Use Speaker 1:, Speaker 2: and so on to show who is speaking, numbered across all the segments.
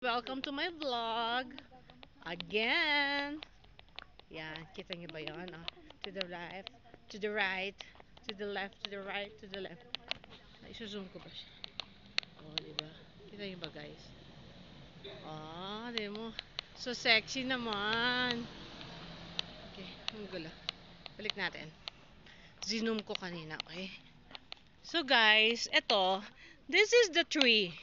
Speaker 1: Welcome to my vlog. Again. Yan, kita niyo ba yun? Oh, to the left, to the right, to the left, to the right, to the left. Ay, zoom ko ba siya? Oh, diba? Kita niyo ba guys? Oh, di mo. So sexy naman. Okay, ang gulo. Balik natin. Zoom ko kanina, okay? So guys, this is the tree.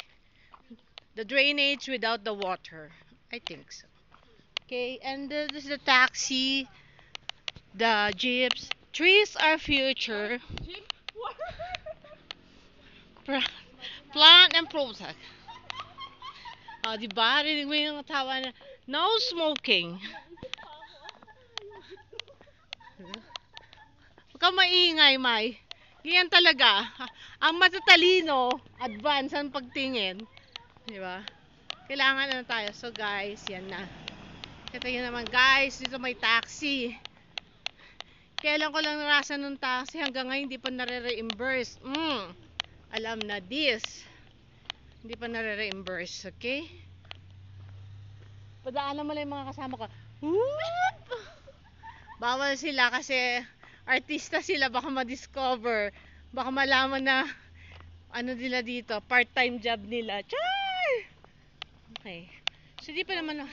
Speaker 1: The drainage without the water. I think so. Okay, and this is the taxi, the jeeps. Trees are future. Pra- Plant and protect. Di ba? Rinig mo yung tawa na, no smoking. Huwag kang maingay, May. Ganyan talaga. Ang matatalino, advance ang pagtingin. Di ba? Kailangan na tayo. So guys, yan na. Kita nyo naman guys, dito may taxi. Kailan ko lang narasan ng taxi hanggang ngayon hindi pa nare-reimburse. Alam na this. Hindi pa nare-reimburse, okay? Padaanan mo lang yung mga kasama ko. Whoop! Bawal sila kasi artista sila, baka ma-discover. Baka malaman na ano nila dito, part-time job nila. Char! Okay. So, di pa naman, no?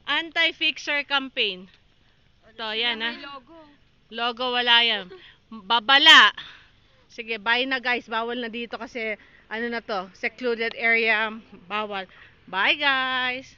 Speaker 1: Anti-fixer campaign. Ito, yan ha. Logo wala yan. Babala. Sige, bye na guys. Bawal na dito kasi ano na to, secluded area. Bawal. Bye guys.